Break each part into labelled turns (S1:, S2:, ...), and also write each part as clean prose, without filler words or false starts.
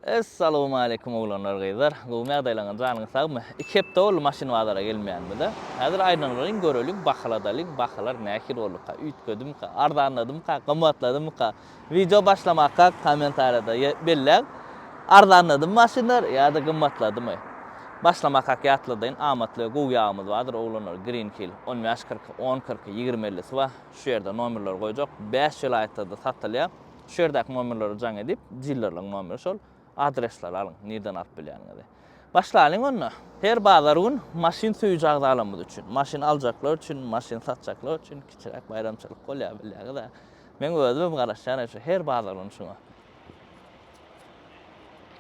S1: Assalamu alaykum oglanlar gyzlar. Gowma adaýlaryň janyny sagmy? 2 hepde bol maşyn bazara gelmeýänmi-de. Häzir aýdanylaryň görelim, bahaladalyk, bahalar nähir bolupka, üýtgedim-ka, arzanladym-ka, gymmatladym-ka. Video başlamakka kommentarda belläg. Arzanladym maşynlar ýa-da gymmatladymy? Başlamakka ýatladyň amatly gowýagymyz bardyr oglanlar Green Hill 1040 2050 wa şu ýerde nomerler goýjak. 5 ýyl satylýar. Şu ýerdäki nomerleri jaň edip, jillerliň nomeri şol. Adresler alın, nereden alıp bilýäňizi. Başlaýalyň onda. Her bazar gün maşyn söýjek zalamyz üçin, maşyn aljaklar üçin, maşyn satjaklar üçin kiçirek bayramçylyk bolýar bilýär-de. Men özüm garaşýan şu her bazar gün şuňa.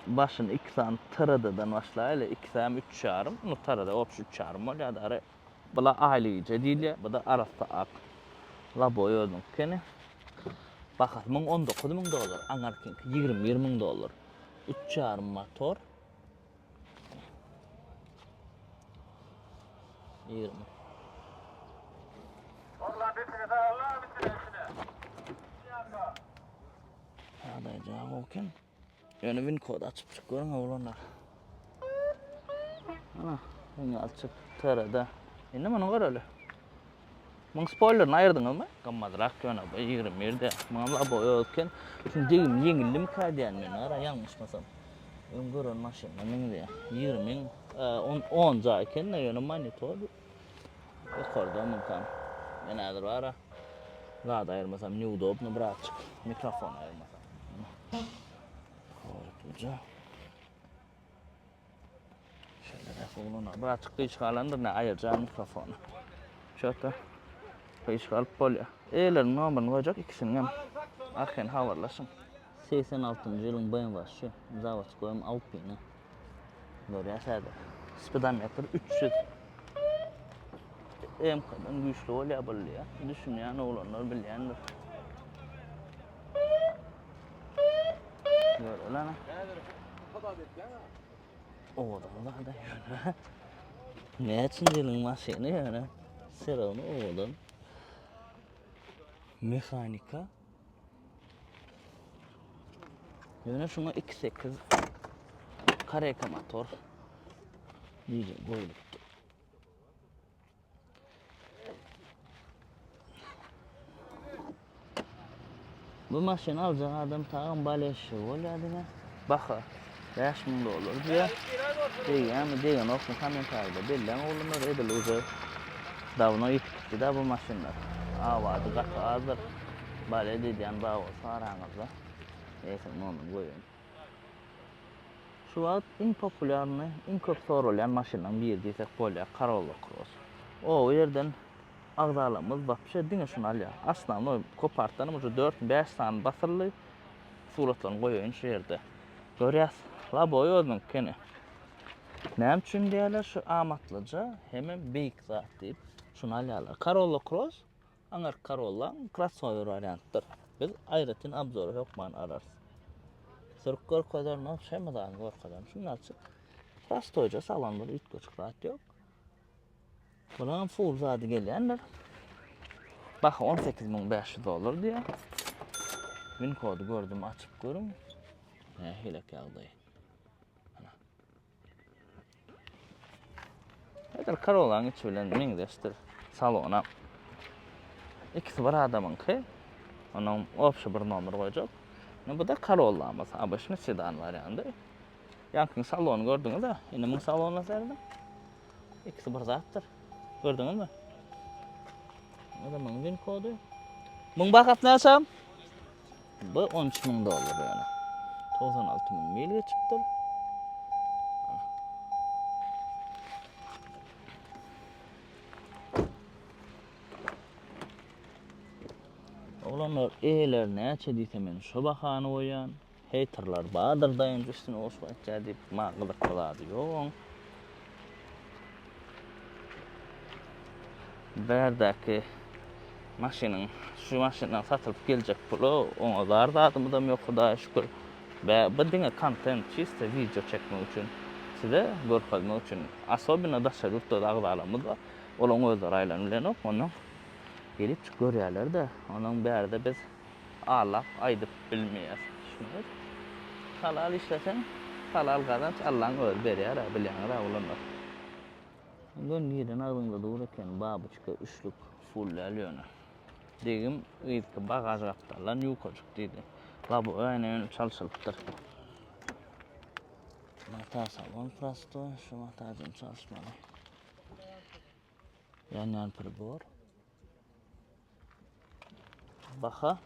S1: Başyn 2 saat tırıdan başlaýaly, 2 saat 3,5, nu tırıda 3,5 bolýar. Bula aýlyjy diýilýär, bu da arasta ak. Laboy özüň kene. Bahat $19,000, aňarkinki $20,000. 3,5 motor. 20. Allah bitine de Allah bitine. Hadi oken. Ýöne win kod açyp çykyň oglanlar. Ana, bunu açyp tarada. Indi muny göreli. Muň spoileryny aýyrdyňmy? Gammadrak ýöne 21-de. Muňa boy öken. Şimdi ýeňildim ka diýen men ara ýalňyşmasam. Öňgören maşyna mende 20 10 jaýken ýöne monitor. Rekorda mümkin. Men häzir bara zada aýyrmasam neudobno bratçyk. Mikrofon aýyrmasam. Hoýtuja. Şeýle oglanlar bratçyk ýyşgalandyr ne aýyrja mikrofonu. Şota. Ýyşgalyp bolýar. Eýlerin nomerini goýjak ikisini hem arkan habarlaşyň. 86-njy ýylyň BMW şu Zavodskoýum Alpina. Görýärsiz. Speedometer 300. Kadın güýçli bolýar bilýär. Düşünýän oglanlar bilýändir. Görülen. Oğlan da ýöne. Näçin ýylyň maşyny ýöne? Serony oğlan. Mehanika. Ýöne şuňa 2.8 kareka motor diýip goýulupdy. Bu maşyny aljak adam tagyn baleşi bolýardyňa. Baha $5,000 diýär. Diýen okun kommentarda belläň oglanlar edil uza. Davno ýetdi da bu maşynlar. Awady gatazyr. Bale diýen bawa saraňyzda. Neyse onu goýun. Şu wagt iň populyarny, iň köp sorulýan maşynaň biri diýsek bolýar Corolla Cross. O ýerden agdalamyz bapşa diňe şunu alýar. Aslanly kopartanyň şu 4-5 san basyrly suratlaryny goýun şu ýerde. Görýäs, laboy özüň kene. Näme üçin diýerler şu amatlyja hemem beýik zat diýip şunu alýarlar. Corolla Cross, aňar Corolla crossover variantdyr. Biz aýratyn abzory hokman ararys. Sırıkkor kadar ne şeymeden gor kadar. Şunu açık. Rastoyca salonda ütköçük rahat yok. Bulan full zadi gelyenler. Bak $18,500 diye. Win kodu gördüm açıp görüm. Hilek yağdayı. Eğer Carolla'nın içi bilen mingdeştir salona. İkisi var adamınki. Onun opşu bir nomer koyacak. Bu da Corolla'mız. Abaşını sedan variandı. Yankın salonu gördünüz de. Yine bu salonuna serdim. İkisi bir zattır. Gördünüz mü? Adamın win kodu. Bunun bakat ne açam? Bu $13,000 yani. 96,000 mil geçiptir. Oglanlar eýler näçe diýse men şu bahany goýan. Haterlar badyr daýan üstüne oşmaýtja diýip maglyk kılady. Ýok. Berdäki maşynyň şu maşynadan satylyp geljek pulu oňa zar zadymydam ýok Hudaýa şükür. Bu diňe kontent çysta video çekmek üçin size görkezmek üçin asobina daşa ýurtda agdalamyz bar. Olaň özleri aýlanyp onu gelip görýärler de, onuň bärde biz alap aýdyp bilmeýäs. halal işlesen halal kazanç Allah'ın öl berýär, bilýäňler olanlar. Gön ýerden ağzynda dur eken babuçka üçlük fullal ýöne. Degim ýetki bagaj gapdalan ýukaryk diýdi. Labo öňe çalşylypdyr. Mata salon prosto, şu matajyn çalışmaly. Ýan pribor. Baha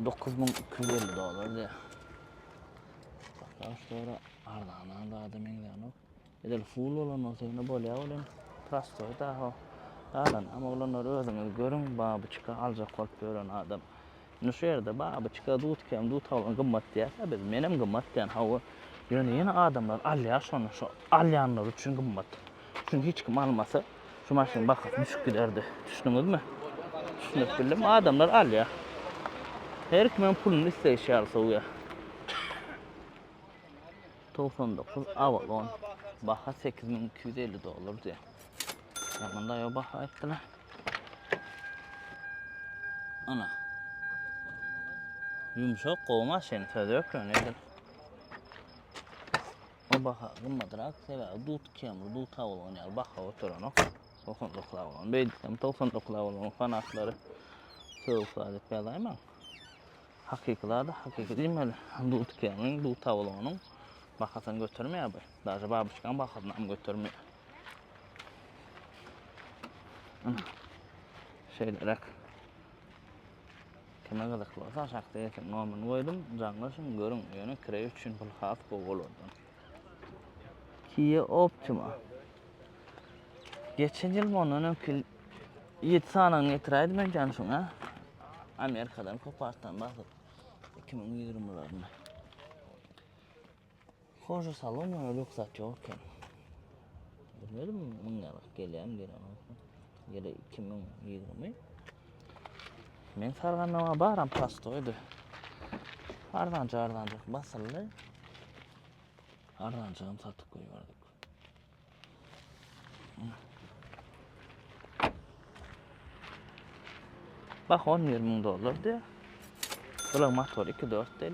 S1: $9250 diýär. Baha sonra ardan da adam eňden. Edel full olan olsa bolýar bolan prosto da ho. Alan ama olanlar özüňiz görüň babuçka aljak bolup gören adam. Nu şu ýerde babuçka dutkem dut alan gymmat diýär. Biz menem gymmat diýen hawa. Ýöne adamlar alýar şonu şu alýanlar üçin gymmat. Çünki hiç kim almasa şu maşyn bahat düşüp giderdi. Düşündiňizmi? Düşünüp bildim adamlar alýar. Her kimin pulunu isleýär alsa uya. 99 Avalon. Baha $8250 diye. Yamanda yo baha ettiler. Ana. Yumuşak kovma seni söylüyor nedir? O baha gımmadırak sever. Dut kemur, dut Avalon ya baha oturan o. 99 Avalon. Beydikem 99 Avalon fanatları. Soğuklar etmeyelim. Hakikilerde hakiki değil mi? Dut kemurun, dut Avalon'un bahasını götürmüyor bu. Daha babuşkan bahasını götürmüyor. Şeylerek kime gıdıklı olsa aşakta yetim normal koydum canlısın görün yönü kire üçün bul haf boğulurdan. Kia Optima geçen yıl onun önkül 7 sanın getireydi ben canşuna Amerika'dan koparttan bakıp 2020'larına hoca salon mu öyle ruhsat yokken bilmedim mi bungalık geleyim gele 2020 men sargannama baram pastoydu. Ardanca basıldı. Ardancağım satıp koyuverdik. Bak $10-20 diye. Şulan motor 2-4 diye.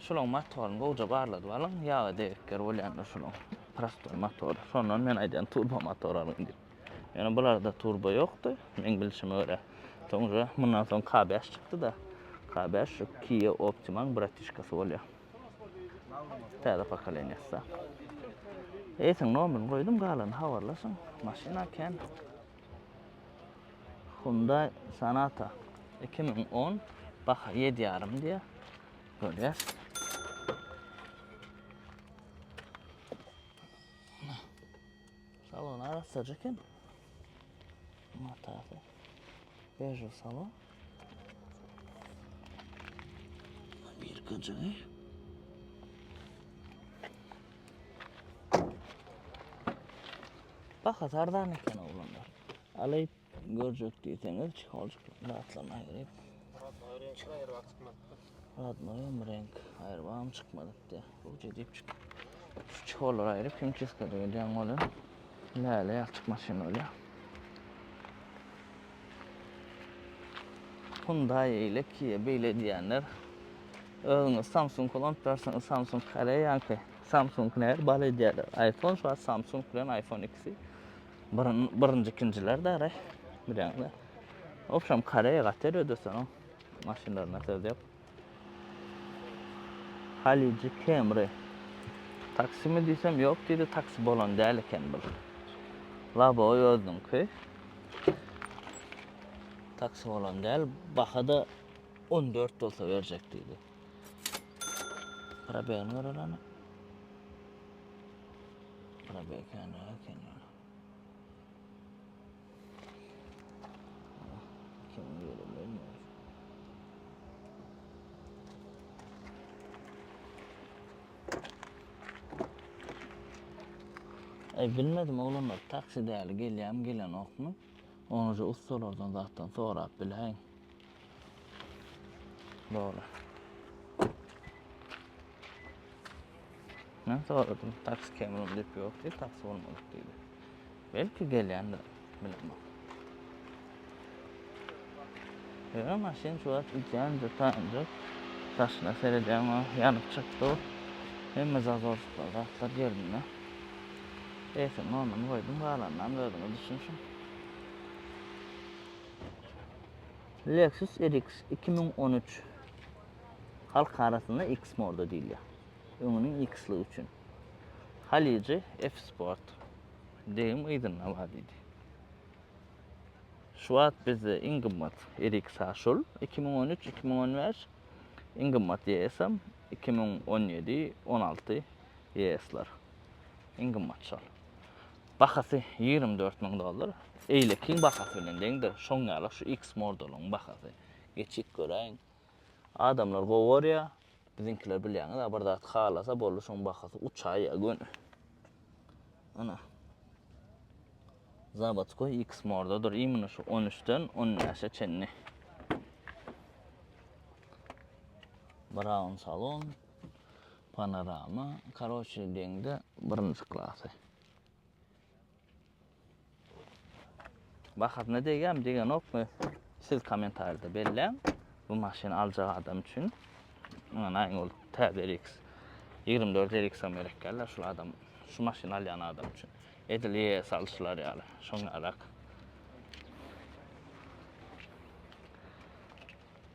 S1: Şulan motorun goca barladı valan yağı devekker bolýanlar şulan. Pastoy motor. Şondan men aýdan turbo motor alyndy. Yani bularda turbo yoktu. Men bilişim öyle. Sonra bundan sonra K5 çıktı da. K5 şu Kia Optima'nın bratişkası bolýar. Täze pakalenyassa. Eýsen normal koydum galan havarlasın. Maşina ken. Hyundai Sonata 2010 baha 7,5 diye. Görýär. Salon arasacak eken. Matafı. Peugeot salon. Bir gıcığı. Bak atardan eken oğlanlar. Alayıp görecek diyseniz çıkacak. Rahatlarına ayırayım. Radnoyum renk ayırmam çıkmadı diye. Bu cedip çık. Şu çıkolar ayırıp kim çıskadı gelen olan. Lale yaptık maşin oluyor. Hyundai ile Kia böyle diyenler. Özünüz Samsung olan tutarsanız Samsung kare yankı. Samsung neler bale diyorlar. iPhone şu an Samsung bilen iPhone X'i. Birinci ikinciler de aray. Bilenler. Opşam kareye kater ödesen o. Maşinlerine söz yap. Halici Camry. Taksi mi diysem yok dedi taksi bolan değil eken bir. Labo yazdım ki. Taksi bolan değil. Bahada 14 olsa verecek dedi. Para beğen var olanı. Para beğen var. Kim yiyelim bilmiyorum. Bilmedim oğlumlar taksi değerli gelen okunu. Onu ustalardan zaten sonra bileyim. Doğru. Ben soradım taksi kemerim deyip yok diye taksi olmadık dedi. Belki gelen de bilemem. Ya maşin şu an ikinci tanıdık. taşına sereceğim o yanıp çıktı o. Hem zazorluklar atlar yerine. Neyse normal koydum bağlanmam ödümü düşünsün. Lexus RX 2013 halk arasında X modu değil ya. Onun X'li üçün. Halici F Sport. Deyim aydınla var idi. Şu an bizde ingimmat RX haşul 2013-2015 ingimmat yesem 2017-16 yesler. İngimmat şal. Bakası 24.000 dolar. Eylekin bakası bilen deňdir. Şoňňalyk şu X modelyň bakası. Geçik göreň. Adamlar gowar ya. Bizinkiler bilýäňiz, bir zat halasa bolur şoň bakası uçaý ya gün. Ana. Zabatko X modeldir. Imini şu 13'den 10'a çenni. Brown salon. Panorama. Karoçi deňde birinji klasy. Bakat ne degen okmy? Siz komentarda belläň. Bu maşyny aljak adam üçin. Ana ol TRX 24 RX Amerikalılar şu adam şu maşyny alýan adam üçin. Ediliye salşylar ýaly. Şoňarak.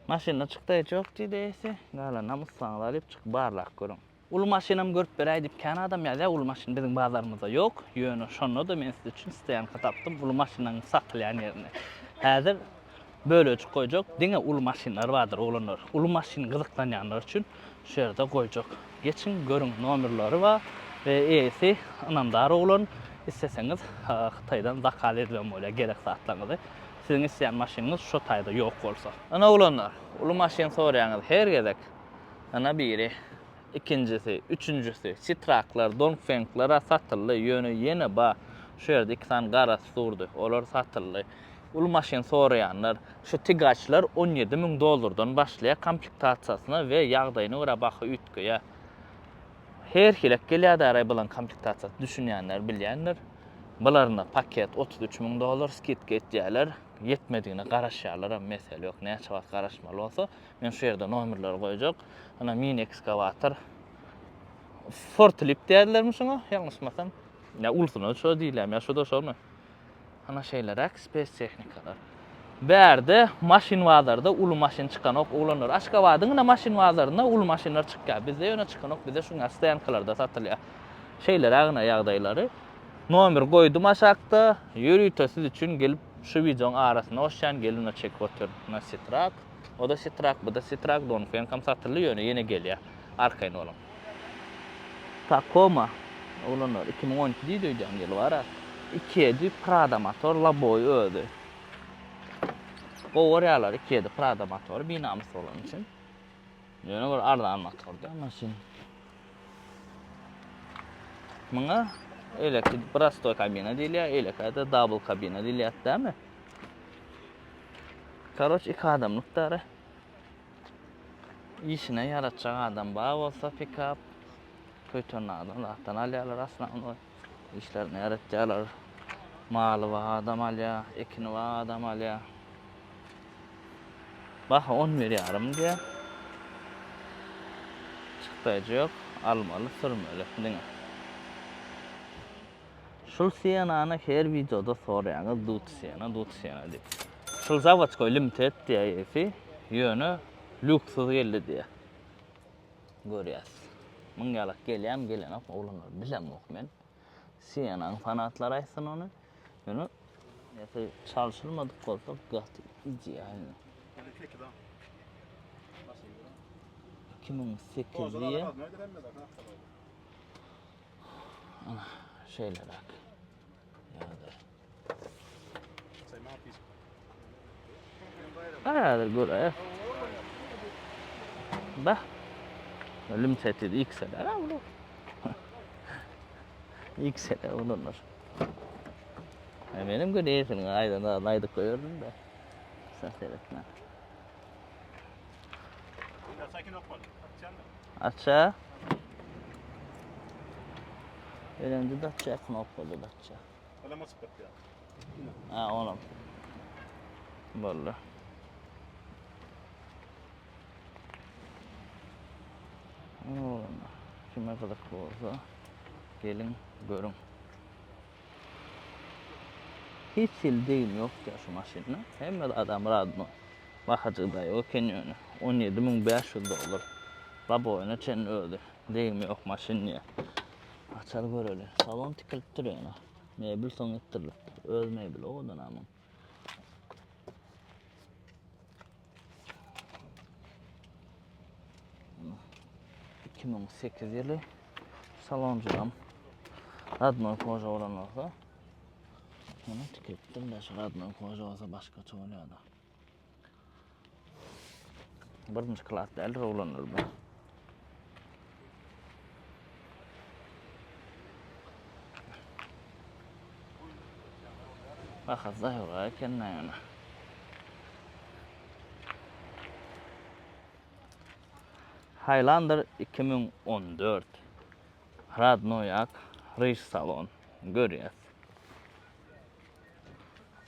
S1: Maşyna çykdy jok diýse, gala namussaňyzy alyp çyk barlak görüň. Ul maşynam görüp beräý diýip kan adam ýa-da ul maşyn biziň bazarymyzda ýok. Ýöne şonu da men siz üçin isteýän tapdym ul maşynyň satylýan ýerine. Häzir bölüç goýjak. Diňe ul maşynlar bardyr olanlar. Ul maşyn gyzyklanýanlar üçin şu ýerde goýjak. Geçin görüň nomerleri bar we eýesi anamdar olan isteseňiz Hytaýdan zakal edilýän bolýar gerek satlaňyzy. Siziň isleýän maşynyňyz şu taýda ýok bolsa. Ana olanlar, ulu maşyn soraýaňyz her gezek. Ana biri, ikincisi, üçüncüsü, Straklar, Dongfenglar satyldy. Ýöne ýene ba. Şu ýerde iki tane garasy durdy. Olar satyldy. Ulu maşyn soraýanlar, şu tigaçlar 17.000 dolardan başlaýar komplektasiýasyna we ýagdaýyna görä baha ütgüýär. Her hilek gelýär bilen komplektasiýa düşünýänler, bilýänler. Bularna paket 33.000 dolar skidka etýärler. Yetmediğine garaşýarlar, mesele ýok. Näçe wagt garaşmaly bolsa, men şu ýerde nomerler goýjak. Ana mini ekskavator. Forklift diýerlermi şoňa? Ýalňyşmasam. Ya ulsuny şo diýilem, ya şo da şomy. Ana şeýler, spes tehnikalar. Bärde maşyn bazarda ulu maşyn çykan ok ulanlar. Aşgabatyň maşyn bazarynda ulu maşynlar çykýar. Bizde ýöne çykan ok, bizde şuňa stayankalarda satylýar. Şeýler agna ýagdaýlary. Nomer goýdum aşakda, ýürüýte siz üçin gelip şu videoň arasyna oşan gelin çek otur. Na Strak, o da Strak, bu da Strak, Dongfeng kam satylýar ýöne gelýär. Arkaýyn olam. Tacoma ulanlar 2012 diýdiň ýyl bara. 2 Prada motor laboy ödü. O oryalar 2 Prada motor binamız olan için. Ýöne bir ardan motorda maşyn. Muňa elektrik prosto kabina diýilýär, elektrikde double kabina diýilýär, dämi? Karoç iki adamlıkdary. İşine yaratacak adam bar bolsa pick-up kötürnä adam zatdan alýarlar aslan işlerini yaratýarlar. Maly bar adam alýar, ekini bar adam alýar. Baha 10 berýärem diýär. Çykdaýjak, almaly, sürmeli diňe. Şul siýanany her videoda soraýaňyz dut siýana diýip. Şul Zavodskoy Limited diýýär, ýöne lüksus geldi diýär. Görýäs. Muňalak gelen oğlanlar bilem ok men. Siýanaň fanatlar aýsyn onu. Ýöne ýa-da çalşylmadyk bolsa gat ideal. 2008 diye. Ana şeyler hak. Aradır göre. Bak. Ölüm tehdidi X'ler ha bunu. X'ler onunlar. Benim göreysin aydan ayda koyurdum da. Sen seyretme. Aşağı. Elinde Dacia knopkalı Dacia.
S2: Öyle mi sıkıntı ya?
S1: Ha oğlum. Vallahi. Oğlum, kime kızıklı olsa gelin görün. Hiç sildiğim yok ya şu maşinle. Hem de adam radno. Bakıcı da yok kenyonu. 17.500 dolar. Baba oyuna çen öldü. Deyim yok maşin ya. Açar göreli. Salon tikilip duruyor ana. Mebil son ettirilip. Öz mebil oğudan amam. Hı. 2008 yılı saloncuram. Radno koca olan olsa. Bunu tikiliptim de şu radno koca olsa başka çoğuluyordu. Birinci klas değil rowlanır bu. Bakaz zahura kendine yana. Highlander 2014. Radnoyak Rish salon. Görüyoruz.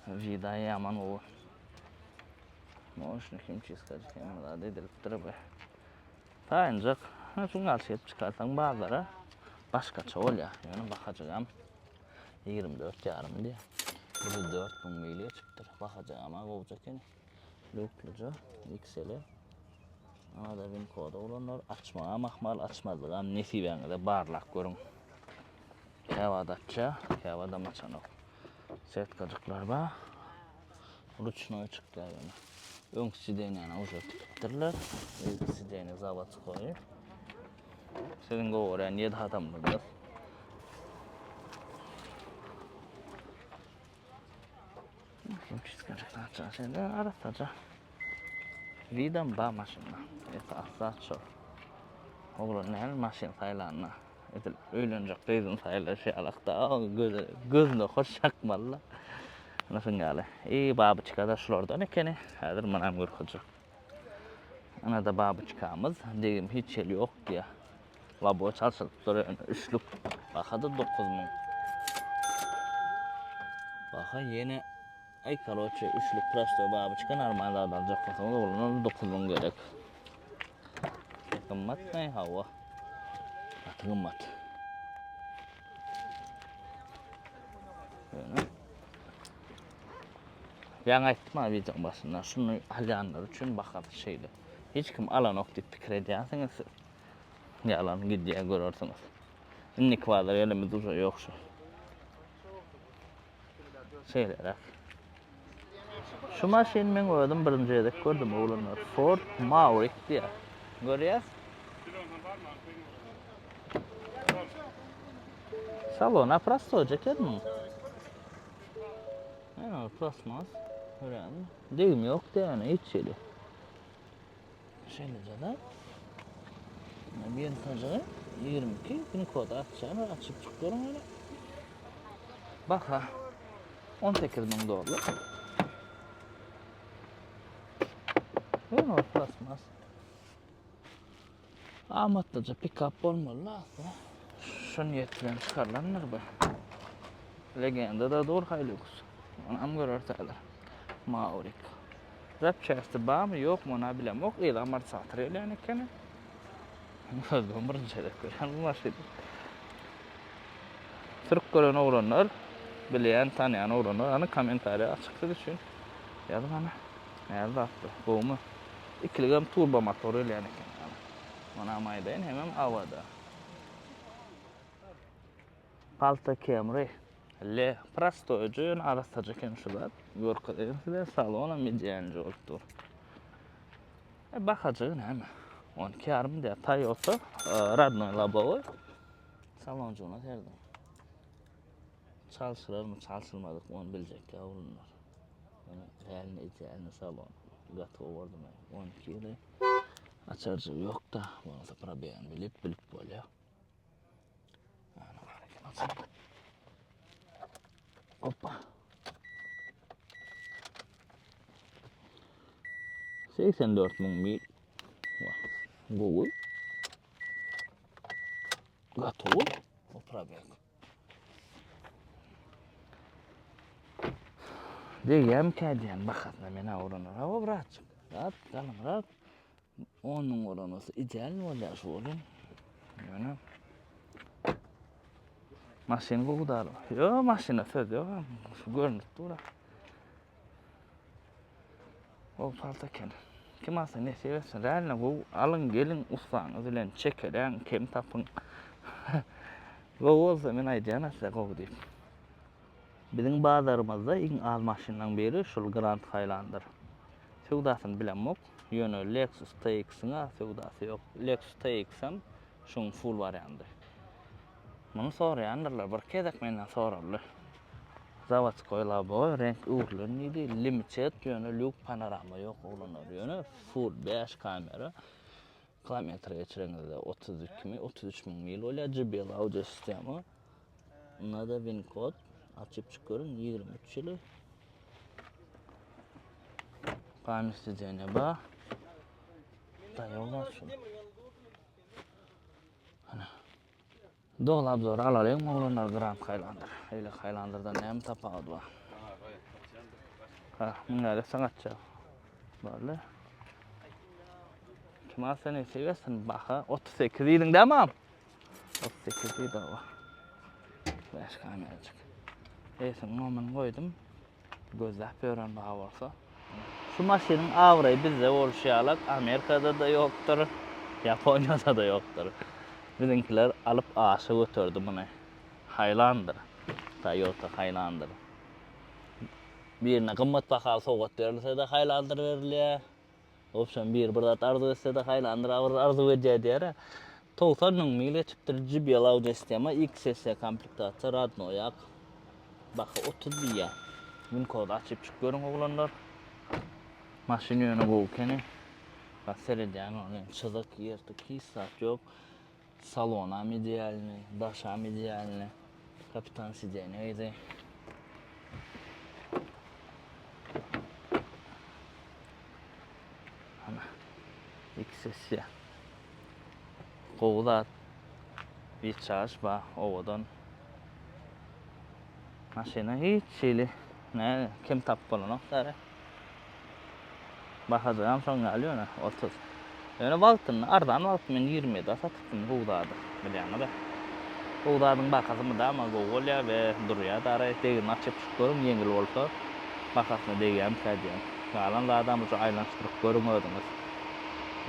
S1: Vida yaman o. Moşunu kim çizkacık yaman da ediliptir be. Ancak şunu alışıp çıkarsan bazıları başkaça ol ya. Yani bakacağım. 24 yarım diye. Bu 4000 miliye çıktır. Bakacağım ama olacak yani. Lukluca, XL'e. Ama da bin koda olanlar açmaya mahmal açmazlar. Nesi beni de barlak görün. Kevadatça, kevada maçanok. Set kacıklar ba. Ruçnoy çıktı yani. Ön sideyni yana uca tıkıttırlar. Sideyni zavat koyuyor. Senin oraya niye daha tamamladınız? Kim çıkacaklar çarşıda arasacak. Vidan ba maşınla. Esaslar çok. Oğlum ne maşın sayılarına. Öylüncek kızın sayıları şey alakta. Gözünde hoş çakmalı. Nasıl gale? İyi babıçka da şurada ne kene? Hadır manam görkücü. Ana da babıçkamız. Diyeyim hiç şey yok diye. Labo çalışıp duruyor. Üçlük. Baka da 9.000. Baka yeni ay karoçe üçlük prasto babıçka normalde alacak fakat oğlunun 9.000 gerek. Kımmat ne hava? Kımmat. Yani aytdım abi videonun başında. Şunu alayanlar için bakalım şeydi. Hiç kim alan ok deyip fikir ediyorsanız yalan gidiyor görürsünüz. İnnik vardır elimiz uzun yok şu. Şeyler. Şu maşini ben gördüm birinci yedek gördüm oğlanlar. Ford Maverick diye. Görüyoruz. Salona prosto ceket mi? Yani plasmas. Öğrendim. Değil yok da yani hiç şeyli. Şeylice de. Bir tacağı 22 günü kodu atacağını açıp çıkıyorum öyle. Bak ha. 18.000 dolar. Yani o plasmas. Amatlıca pick-up olmalı aslında. Şu niyetinden çıkarlanır bu. Legenda da doğru Hilux. Anam görür sayılır. Maverick. Rap chesti bağ mı yok mu ona bilem yok. İyi amar satır yani kene. Gözüm bir şeyler koyan bu maşıydı. Türk gören oğlanlar, bileyen tanıyan oğlanlar, hani komentari açıkta düşün. Yazdım ana. Nerede attı? Bu mu? 2 kg turbo motoru yani kene. Ona maydayın hemen havada. Palta Camry. Le Presto öcün arasacak şular. Görkülerin size salona midyenci oldu. Bakacağın hemen. 12 yarım diye Toyota Radno Labo'yu saloncuna terdim. Çalışırlar mı çalışılmadık onu bilecek ya bunlar. Yani elini salon. Gatı vardı mı? 12 yılı. Açarcı yok da bunu da problem bilip böyle. Yani hareket açın. Hoppa. 84.000 mil. Google. Готово. Поправляю. Diyem kediyen bakatna mena oranı. Hava bırakacak. Rahat kalın rahat. Onun oranısı ideal mi olacak şu olun? Maşin gowdar. Yo, maşina söz yok. Şu görünüp dur. O palta ken. Kim alsa ne seversin? Realne bu alın gelin ustaňyz bilen çekelen kim tapın. Bu olsa men aýdýan size gowy diýip. Biziň bazarymyzda iň az maşynadan biri şol Grand Highlander. Sewdasyny bilenmok. Ýöne Lexus TX-iňa sewdasy ýok. Lexus TX-em şoň full varianty. Muny soraýandylar, bir kezek menden sorarlar. Заводскойлар boy, renk uğurlanıydı. Limited ýöne luk panorama ýok olanlar ýöne full 5 kamera. Kilometre geçirenizde 33 bin mil olya JBL audio sistemi. Buna da win kod açıp çıkarın 23 yılı. Pamisi Ceneba. Da yollar şu. Doğal abzor alalım olanlar Grand Highlander. Öyle Highlander'dan hem tapağıdı var. Ha, bunlar da sanatçı. Böyle. Kim seni seversin baka 38 yılın demem. 38 yıl da var. Beş kameracık. Eysen nomen koydum. Gözlep öğren baha varsa. Şu maşinin avrayı bizde oluşayarak Amerika'da da yoktur. Japonya'da da yoktur. Bizimkiler alıp aşağı götürdü bunu. Highlander. Toyota Highlander. Birine kımmet bakal soğuk verilse de Highlander veriliyor. Opsiyon bir burada arzu etse de Highlander arzu edeceği 90 mil geçiptir JBL audio sistemi XS komplektatör radnoyak. Bak 30 diye. Gün kodu açıp çıkıyorum oğlanlar. Maşin yönü bu ülkenin. Bak seriden onun çızık yırtık hiç saat yok. Salonam idealini, daşam idealini. Kapitan sideni öyle. Ana. XS ya. Kovlat. Bir çarş var ovadan. Maşina hiç şeyli. Ne kim tappalı noktaları. Bakacağım sonra alıyor ne 30. Yani valtın ardan valtın 20 da satıktım kovdadı. Bilýän da. Kovdadın bakasımı da ama gowolya ve duruya da araya degin açıp çıkıyorum yengil olsa. Bakasını degiyem kədiyem. Galan da adamı şu aylanıştırıp görmödünüz.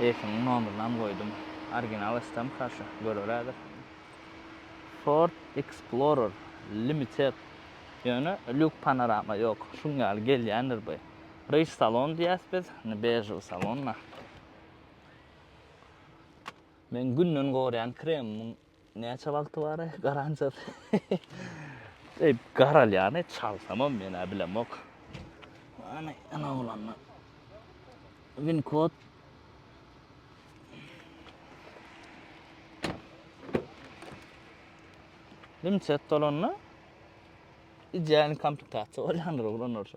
S1: Ekin nomerlerini koydum. Orijinal istem karşı görürler. Ford Explorer Limited. Yani lük panorama yok. Şungal gelýändir bu. Race salon diýäs biz. Bejil salonla. Men günnün gorýan krem näçe wagty bar? Garantiýa. Garal ýany çalsamam men bilemok. Ana olanlar. Win kod. Limited talonla. İdeal komplektatör olanlar.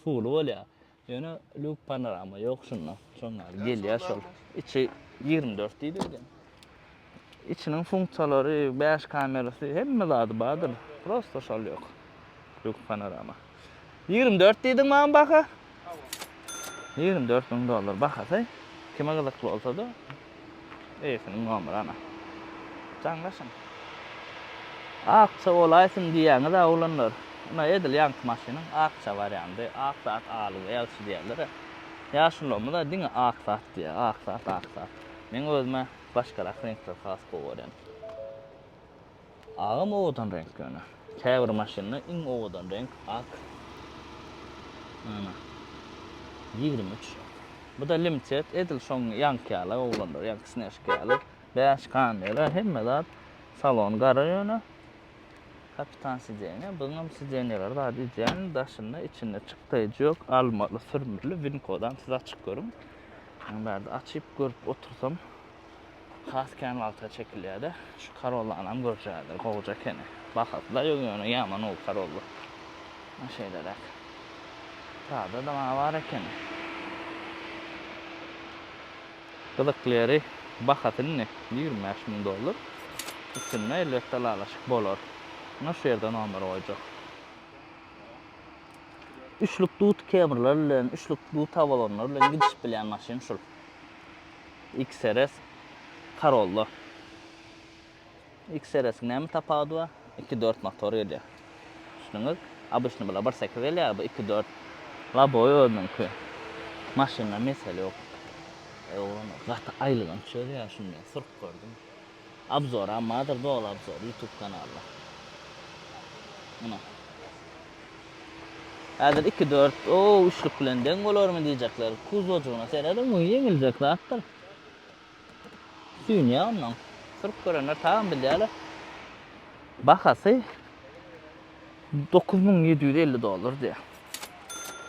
S1: Full bolýar. Ýöne lük panorama ýok şundan. Şonlar gelýär şol. İçi 24 diýdi öýdem. İçinin funksiyalary, 5 kamerasy hemme zady bardyr. Prosto şol ýok. Lük panorama. 24 diýdiň maňa baka. 24 000 dolar bakasy. Kime gyzykly bolsa da eýsiniň nomery ana. Jaňlaşyň. Akça olaýsyn diýäňi de olanlar. Buna edil ýanky maşynyň akça varianty, aksat alyp elçi diýerler. Ýaşulamy da diňe aksat diýär, aksat. Men özüme başgarak renkler has bolýan. Agam owadan renk ýöne. Käbir maşynyň iň owadan renk ak. Ana. 23. Bu da limited edil şoň ýankyala olanlar, ýankysyn eşkýaly. 5 kamera hemme zat salon gara ýöne. Kapitan sideni, bunun sideniler da diyeceğin daşında içinde çıktıcı yok, almalı, sürmürlü, win kodan size açık görüm. Yani ben de açıp görüp otursam, kasken alta çekiliyor da, şu Karolla anam göreceğidir, kovacak yani. Bakatla yok yani, yaman ol Karolla. Şeyler Sağda da bana var yani. Kılıkları bakatın ne? 25 bin dolar. İçinde 50 dolarlaşık bolor. Şu yerden nomer koyacak. Üçlük dut kameralarla, üçlük dut havalanlarla gidiş bilýän maşin şul. XRS Corolla. XRS näme tapady? 2-4 motor geliyor. Şunun abışını bula 1.8 geliyor, bu 2-4 la boyu mümkün. Maşinla mesele yok. Oğlan zaten aylıdan şöyle ya şimdi sırf gördüm. Abzor amadır doğal abzor YouTube kanalı. Ana. Hazır 2-4 o üçlük bilen den olur mu diyecekler. Kuz ocuğuna seyredin mi yenilecekler attır. Dünya ondan. Sırf görenler tamam bildiler. Bakası $9.750 diye.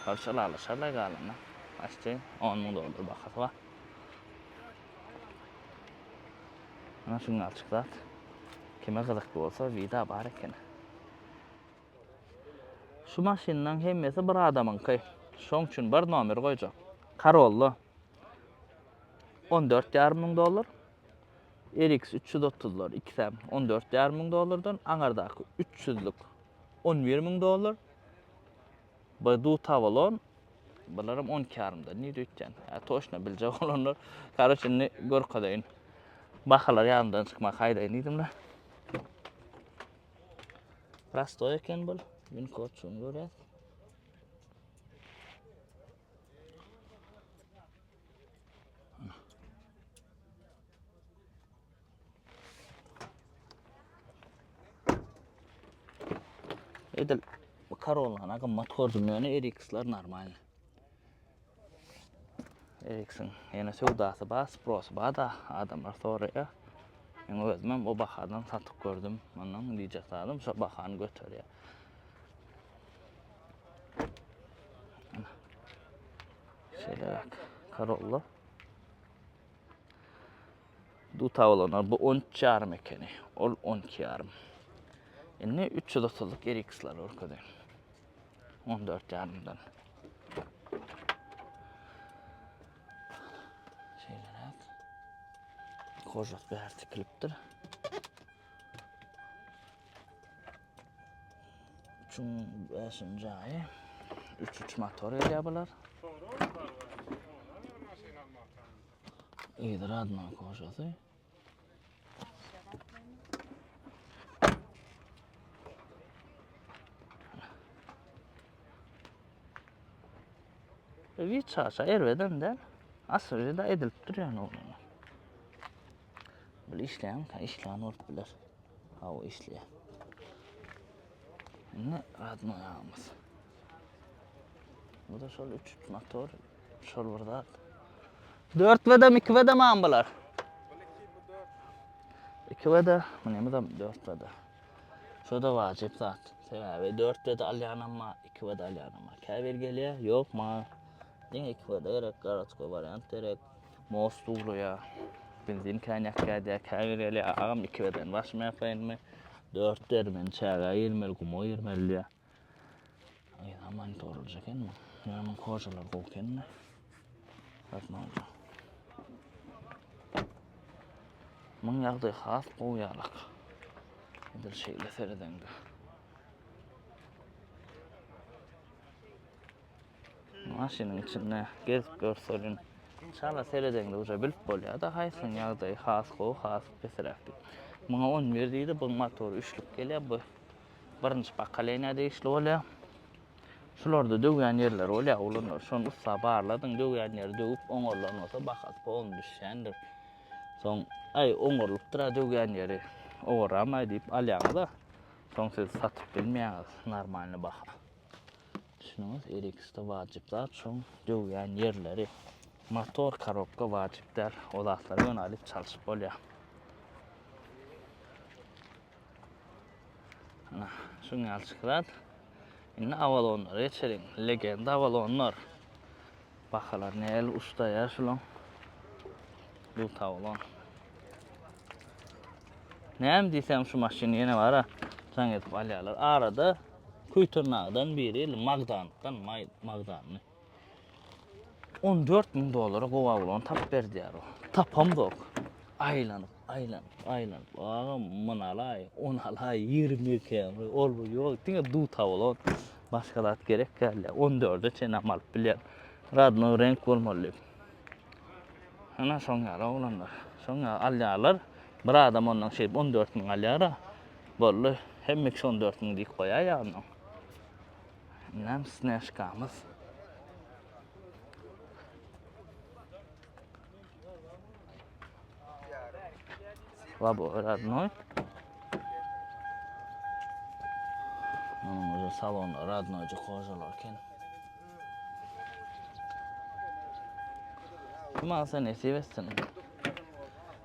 S1: Alışarlar galına. Açtı $10.000 bakası var. Ana şunu açıklat. Kime kızıklı olsa vida var eken. Şu maşinның hemmesi bir adamın kay. Şoň üçin bir nomer koyacak. Karollu. $14.500. RX 330'lar 2 sam $14.500'dan aňardaky 300'lük $11.000. Bu du tavalon bularym 12.5'da. Ne diýetjen? Ya toşna biljek olanlar. Karaçy ne görkadaýyn. Bahalar ýandan çykmak haýdaýyn diýdimler. Rastoy eken bul. Gün koçun görät. Edil bu Corolla'nın motor dümenini RX'lar normal. RX'in yine sevdası bas, pros da adamlar soruyor. Ben özümem o bahadan satıp gördüm. Ondan diyecek adam şu bahanı götürüyor. Şöyle bak. Corolla. Du tavlanar bu 13.5 mekani. Ol 12.5. Yani 330'luk RX'lar orkada. 14.5'dan. Şeyler at. Kojak bir herti kliptir. Üçün 5. ayı. 3 motor yapılar. İyidir adına kojası. Bir çarşa erveden de asırı da edilip duruyor yani oğlum. Böyle işleyen olup bilir. Ha o işleyen. Ne adına yağmaz. Bu da şöyle 3 motor. Şöyle burada. 4 vedem 2 vedem ambalar. 2 vede. Bu ne mi da 4 vede. Şurada vacip zaten. Sebebi 4 vede alyanama 2 vede alyanama. Kavir geliyor yok ma. Yine 2 vede gerek karatko varyant gerek. Mostulu ya. Benzin kaynak geldi. Kavir geliyor ağam 2 veden başma yapayım mı? 4 dermen çağa 20 kumo 20 ya. Ay aman torulacak en mi? Yarımın kocalar koken mi? Bak ne olacak? Mun yağdı xas qo'yalaq. Edil şeyle seredengdi. Maşinin içinde gezip görselin. Çala seredengdi uca bilip bolýar da haýsyn yağdı xas qow xas beserekdi. Muňa 11 diýdi bu motor üçlük gelýär bu. Birinji bakaleýna diýişli bolýar. Şularda döwýän ýerler bolýar ulanlar. Şonu ussa barladyň döwýän ýeri döwüp oňorlanmasa bahat bolun düşýändir. Soň ay oňorlup tura döwýän ýeri oňorama diýip alýaňyz da. Soň siz satyp bilmeýäňiz normalny baha. Düşünüňiz RX'de wajyp zat şoň döwýän ýerleri. Motor korobka wajypdär. O zatlary ýönelik çalyşyp bolýar. Ana şunu alçıklat. Indi avalonlar geçelim. Legenda avalonlar. Bakalar neyel usta ya şulan. Bu tavlan. Neyem diysem şu maşini yine var ha. Sen edip alyalar. Arada kuy tırnağından biri Magdan'dan Magdan'ı. $14.000 bu avalon tap verdi ya o. Tapam da ok. Aylanıp. Ağam mınalay, onalay, 20 kemri, olbu yok. Dine du tavlan. Başkalat gerek geldi. 14'e çenem alıp bilyen. Radno renk olmalı. Ana şoňa olanlar. Şoňa alýarlar. Bir adam ondan şey 14.000 alýar. Bolly Hem 14 min dik koya yani. Nem snaşkamız. Labo radnoy. Onun salonda radnoycu kocalarken. Kuma sen esivesin.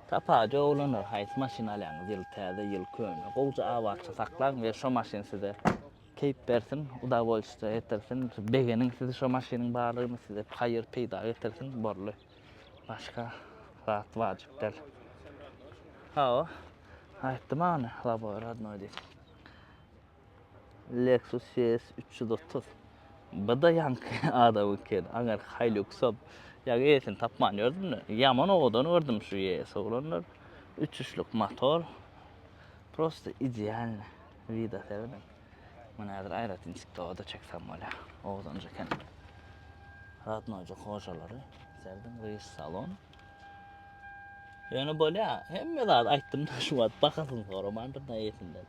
S1: Tapacı olanlar hayt maşinalarınız yıl təze yıl kömü. Qoğca avatça saklan ve şu maşin size keyip versin, udavolçta etersin. Begenin sizi şu maşinin bağlığını size hayır peyda etersin. Borlu. Başka rahat vacipler. Ha o. Haytım anı. Labo radnoy değil. Lexus CS 330. Bu da yankı adamı kedi. Agar Hilux sab. Ya esin tapman gördün mü? Yaman oğudan gördüm şu YS olanlar. 3'lük motor. Prosto ideal. Vida sevdim. Manadır ayratın çıktı o da çeksem öyle. Oğudan çeken. Radnoyca kocaları. Sevdim. Reis salon. Yani böyle ya. Hem de daha ayttım da şu an. Bakasın sonra. Mandır da yetinden.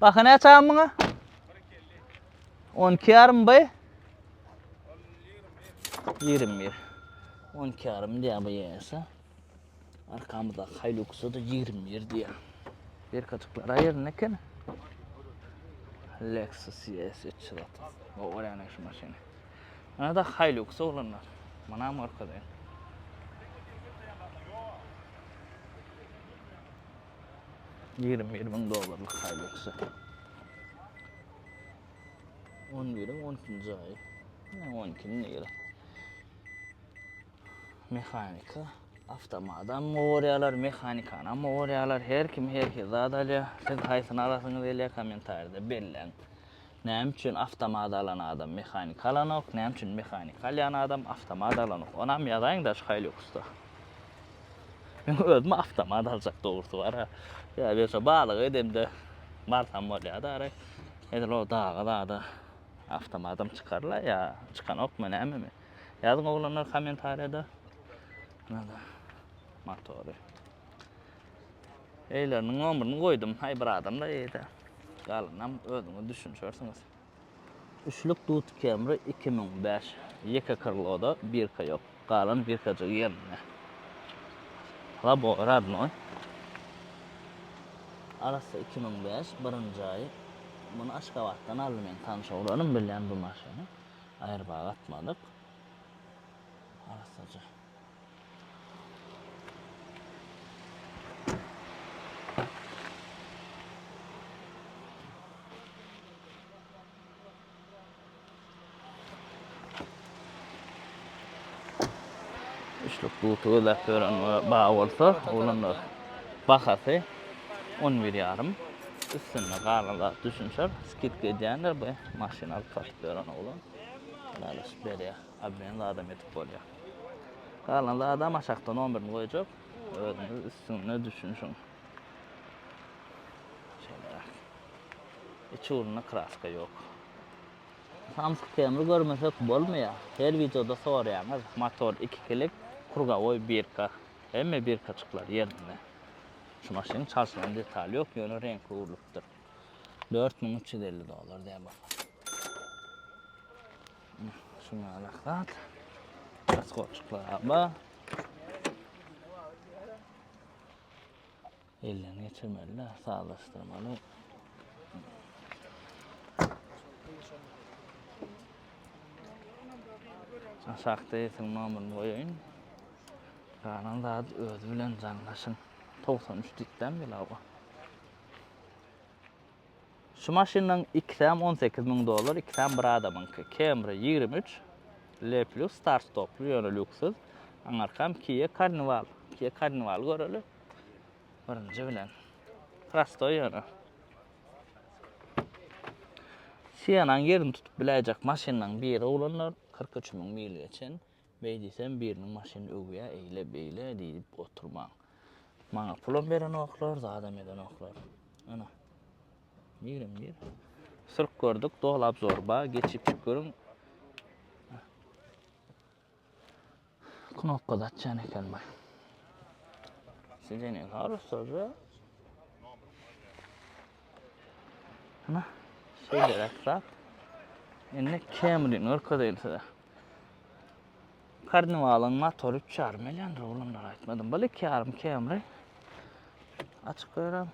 S1: Bakın ne çağım bana? 12 yarım bay. 21. 12 yarım diye bu yiyese. Arkamda Hilux'u da 21 diye. Bir katıklar ayır ne ki? Lexus CS 330. O oraya ne şu maşini. Ana da Hilux'u olanlar. Bana mı arkadayım? $20 bin Hilux'u. 11'in 12. ayı. Ne 12'nin lira. Mekanika. Avtomadan moğriyalar, mekanikana moğriyalar, her kim zadalya. Siz haysın arasınız ile komentarda belirlen. Ne için avtomada alan adam mekanik alan ok, ne için mekanik alan adam avtomada alan ok. Onam yazayın da şkaylı yoksa. Ben özüm avtomada alacak doğrusu var ha. Ya bir şey bağlı edemde barsam var ya da aray. Edil o dağa da avtomadım çıkarlar ya. Çıkan ok mu ne mi? Yazın oğlanlar komentarda. Motoru. Eylerinin ömrünü koydum. Hay bir adam da iyiydi. Kalınam ödümü düşünürsünüz. Üçlük Dut Camry 2005. Yeka kırıloda bir yok. Kalın bir kacı yerine. Labo radnoy. Arası 2005 birinci ayı. Bunu Aşkabat'tan aldım ben tanış olanım bilen bu maşını. Ayırbağa atmadık. Arasıcı. Üçlük Dut'u da gören bağ olsa olanlar bakası 11 yarım. Üstüne karnıda düşünsem skit geceğinler bu maşını alıp sattıran oğlan. Lalış beriye abinin de adam etip oluyor. Karnıda adam aşağıdan 11'ini koyacak. Ödünü üstüne düşünsün. Şeyler. İç uğruna kraska yok. Samsung Camry görmesek olmuyor. Her videoda soruyorlar. Motor 2 kilik, kurga oy 1K. Hem 1K çıklar yerine. Şu maşının çalışan detaylı yok. Yönü renkli uğurluktur. $4.350 diye bak. Şunu alaklat. Kaskotçuklar abi. Ellerini geçirmeliler. Sağlaştırmalı. Aşağıda yetin numarını koyayım. Kanan daha özü bilen canlaşın. 93 dikten bile abi. Şu maşından $2'm $18.000, 2'm bir adamınki. Camry 23, L plus start stoplu yönü lüksüz. Anarkam Kia Carnival. Kia Carnival görülü. Birinci bilen. Prasto yönü. Siyanan yerini tutup bilecek maşından biri olanlar 43 bin mil geçen. Beydiysen birinin maşını övüye eyle beyle deyip oturma. Bana pulun veren oklar, zadam eden oklar. Ana. Mirim bir. Sırf gördük, dolap zorba, geçip çıkıyorum. Knopka da açacağını eken bay. Sizce ne kadar soracak? Ana şeyler aksat. Enne Camry'nin orkadaydı. Karnivalın motoru 3,5 milyon oğlumlar aytmadım. Böyle 2,5 Camry. Açık koyarım.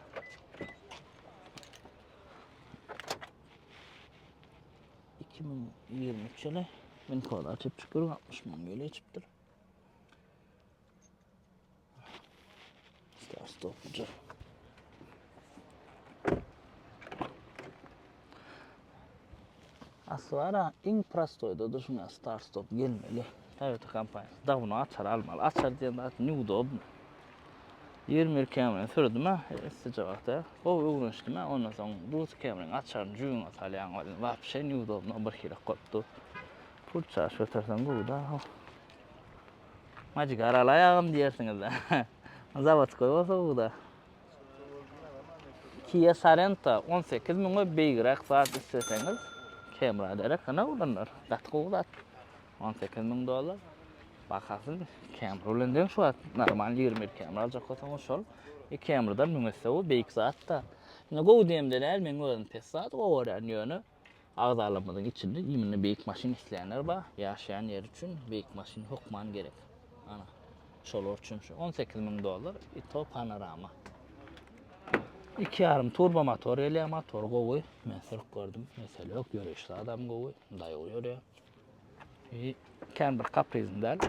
S1: ...2023 yılı... ...ben kola açıp çıkıyorum... ...60 milyon böyle açıptır. Start stop'cu. Aslara Imprasto'ydu düşünün start stop gelmeli. Toyota kampanyası. Davunu açar almalı. Açar diyen de ne oldu? 20 Camry'ni sürdüm ha. Sıcakta. O uygun işte mi? Ondan sonra Rus Camry'ni açarın cüğün atalyan var. Vapşe ne oldu? Bir kere koptu. Fırça şötersen bu da. Macik aralayağım diyersiniz de. Zavatskoy olsa bu da. Kia Sorento 18 bin beygir saat isteseniz Camry derek ne olanlar? Katkı olat. 18 bin dolar. Bakasın Camry ulandan şu at normal 20 Camry alacak olsanız şol. Camry'dan mümkünse o beyik saatta. Ne go diyemde der men gözüm pes saat o öğreniyorunu. Ağzalamadığın içinde yeminle beyik maşin isteyenler var. Yaşayan yer için beyik maşin hokman gerek. Ana. Şol için şu 18 bin dolar ito panorama. 2,5 turbo motor, ele motor gowy. Men sırf gördüm. Mesela yok görüşlü adam gowy. Dayıyor ya. Kendi kaprizindel.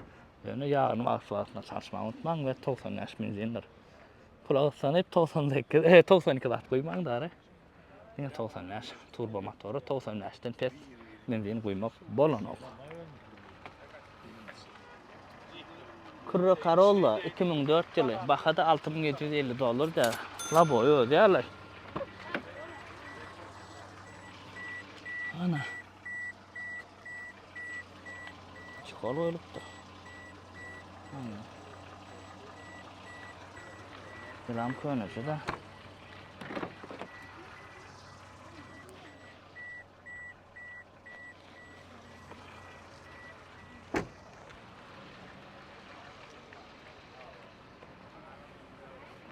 S1: Yani yarın asfaltına çalışmayı unutmayın ve 90 yaş benzindir. Kulağı sanıp 92 lat koymayın da. Yine 90 yaş turbo motoru 90 yaştan pes benzin koymak bolanok. Corolla 2004 yılı bakada 6750 dolar da la boyu diyorlar. Ana. Çıkalı olup da. Ana. Ram koyunca da.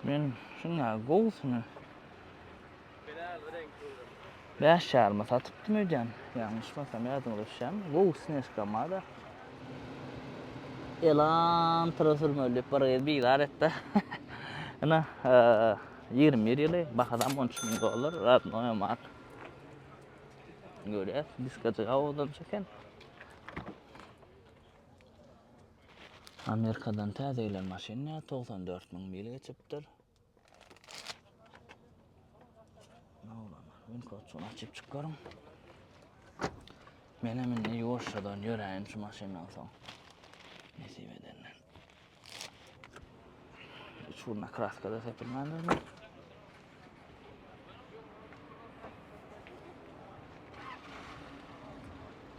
S1: Ben şuna golsunu 5 yarıma satıp demeyeceğim. Yanlışmasam yardım oluşacağım. Golsunu eskamada. Elan transformerli parayı bir idarette. Ana 21 yılı bakadan 13 bin dolar rahat normal. Görüyoruz. Diskatı havadan çeken. Amerika'dan tezeyler maşinine 94 bin mil geçiptir. Ne olan? Ben koçunu açıp çıkarım. Benim ne yoğuşadan yürüyün şu maşineden sonra. Nasip edenler. Şuruna kraskada sepilmendir mi?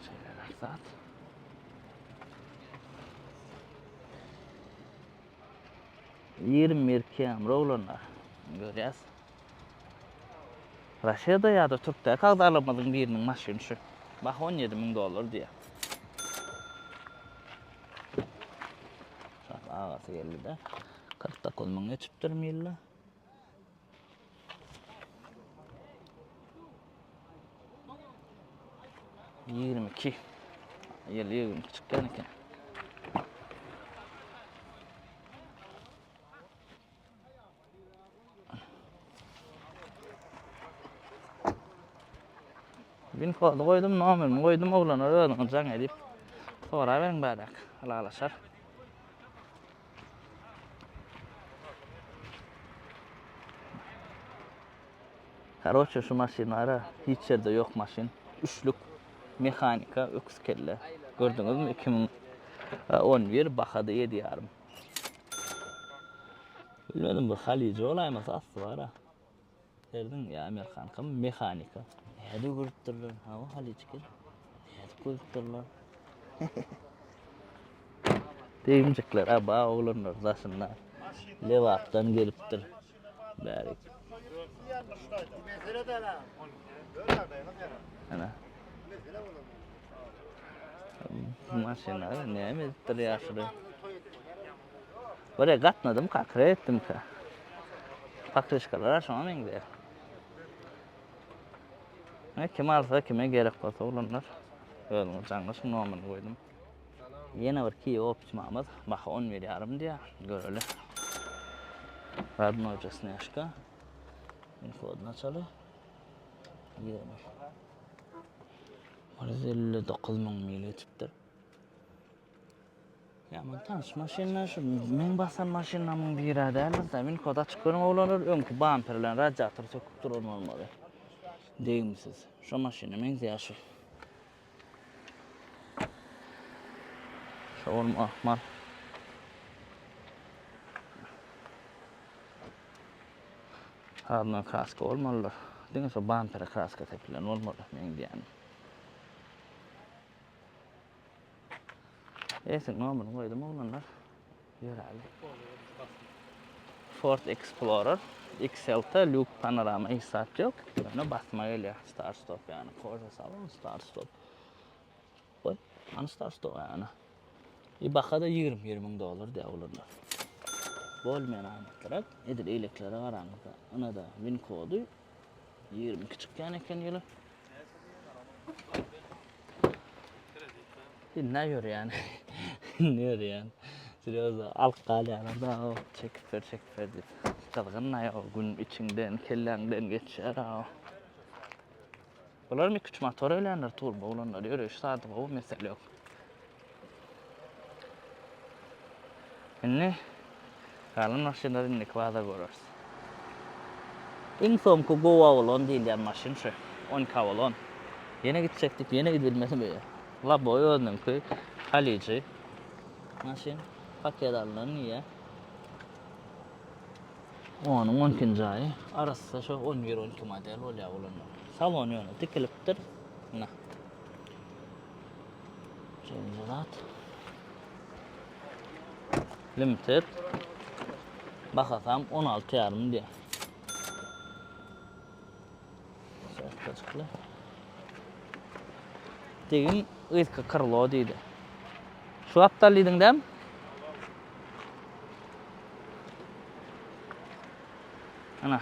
S1: Şeyler saat. Yirmi Camry olanlar. Görüyoruz. Rusya'da ya da Türk'te kağıdalamadığın birinin maşini şu. Bak 17 bin dolar diye. Şu an ağası geldi de. 49 bin geçiptir mille. Yirmi iki. Yıl 22 çıkken iken. Bin kodu koydum, nomerimi koydum, oğlanlar öğrenci can edip. Sonra ben bardak alalaşar. Короче, şu maşinlara hiç yerde yok maşin. Üçlük mekanika, öküz kelle. Gördünüz mü? 2011 bakada 7 yarım. Bilmedim bu Halici olayması aslı var ha. Derdin ya Amerikan mekanika. Hadi görüttürler. Hava Halici gel. Hadi görüttürler. Deyimcikler aba oğlanlar zasınlar. Levaptan geliptir. Berik. Ana. Bu maşinler ne emektir yaşlı. Buraya katmadım, kakre ettim ki. Pakrışkalar aşama mengde. Kim alsa kime gerek bolsa olanlar. Özüň jaňyş nomuny goýdum. Ýene bir ki opçmamyz. Baha 10 berýärem diýä. Göreli. Radno jasnaşka. Infodan açaly. 20. 159.000 mil geçipdir. Ya men tanış maşinler şu men basan maşinamyň biri däl da men koda açyk görüň olanlar öňkü bamperlen radiator söküp durulmaly. Deýimsiz. Şu maşina men ýaşy. Şu ahmar. Harna kraska olmalılar. Diňe şu bamper kraska tepilen olmaly men diýän. Esin nomuny goýdum olanlar. Ýöräli. Ford Explorer XL Luke panorama hissat ýok. Bunu basma gelýär. Start stop ýani. Korsa salon start stop. Oy, an start stop ýani. Bakada $20,000 diýip olanlar. Bolmayan ahmetler edil eýleklere garaňyza. Ana da win kodu 22 çykýan eken ýyly. Ne ýör yani? Ne ýör yani? Serioza alqalýar da o çekip ver diýip. Çalgynna ýa gün içinden kelläňden geçýär ha. Bular 2-3 motor öýlenler turbo olanlar ýöreş saty o mesele ýok. Enne kalan maşinlerin nekvada görürüz. İnsomku Goa olan diýilýän maşin şu. 10K olan. Yine gidecektik, yine gidilmesi böyle. La boy önünki Halici. Maşin paket alınan niye? Onun 12. ayı. Arası şu 11-12 model olya olanlar. Salon yönü dikilipdir. Na. Cengilat. Limited. Bakasam 16,5 diye. Kaçıklı. Degin ıska kırlo deydi. Şu aptallıydın dem? Ana.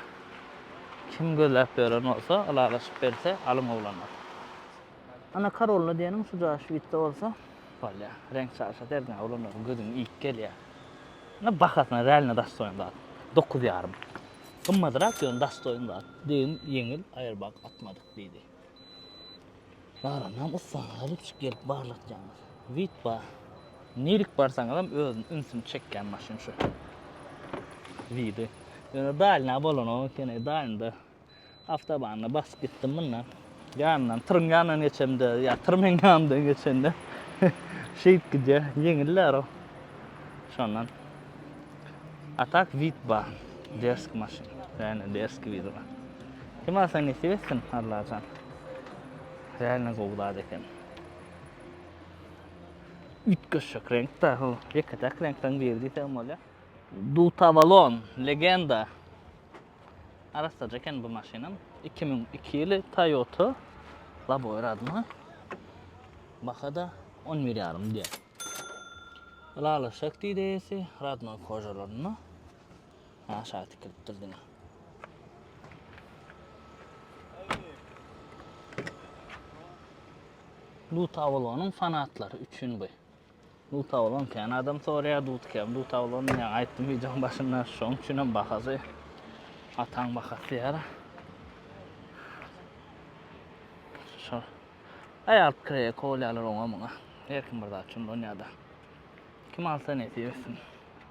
S1: Kim gözläp beren olsa, alalaşıp berse alım oğlanlar. Ana karolunu diýenim şu jaş bitti olsa, bolýa. Renk çarşat erden oğlanlar gözüň ilk gelýär. Ana bakasna realna dastoýunda. 9,5. Gymmadyrak ýön dastoýunda. Deýim ýeňil aýrbak atmadyk diýdi. Baranam usangalyp gelip barlatjaňyz. Vitba. Nelik barsaňam özüň ünsüni çekýän maşin şu. Vidi. Ýöne dalna bolan o kene dalnda avtobanda bas gitdim mundan. Ýandan tırngandan geçemde, ýa tırmengandan geçende. Şeýip gidýär, ýeňiller o. Şondan. Atak Vitba. Desk maşin. Yani desk vidra. Kim alsan nesi etsin Allah'tan. Realna gowlady eken. 3 köşek renkde o. Ýekatak renkden berdi tem bolýar. Dutavalon legenda. Arasda eken bu maşinam 2002 ýyly Toyota Laboy adına. Bakada 11,5 diýär. Lala şakti diýesi radno kojalaryny. Aşağı tikilip durdyna. Dutavalonyň fanatlary üçün bu. Dutavalon kan adam soraýar dutkem. Dutavalon ýa aýtdym videoň başynda şoň üçin bahasy. Ataň bahasy ýara. Şo. Aýap kireye kolýarlar oňa muňa. Erkin bir daçyn dünýäde. Kim alsa netiýesin.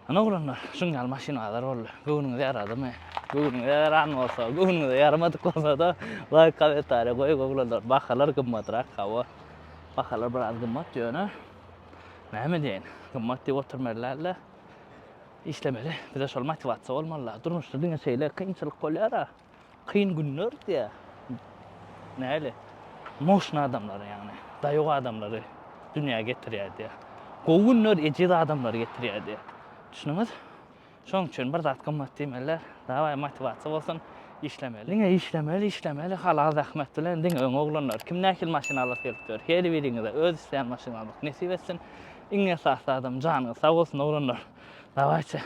S1: Ana oğlanlar, şungal maşinalar oldu. Göğünüňize ýaradym. Göğünüňize yaran bolsa, göğünüňize yaramadyk bolsa da like kommentaria goýup oğlanlar. Bahalar gymmatrak hawa. Bahalar biraz gymmat ýöne. Näme diýen? Gymmat diýip oturmalylar. İşlemeli. Bize şol motivasiýa bolmalylar. Durmuşda diňe şeýle kynçylyk bolýar. Kyn günler diýe. Näle? Moşna adamlar ýani. Daýok adamlary dünýäge getirýär diýe. Goýunlar ejid adamlary getirýär diýe. Düşünüňiz? Şoň üçin bir zat gymmat diýmeler. Dawa motivasiýa bolsun, işlemeli. Diňe işlemeli, hala zahmet bilen diňe öň oglanlar. Kim näkil maşina alyp gelipdir? Heli biriňize öz isleýän maşina alyp nesip etsin. Iňe sağ adam janyňyz sag bolsun oglanlar. Dawaçy.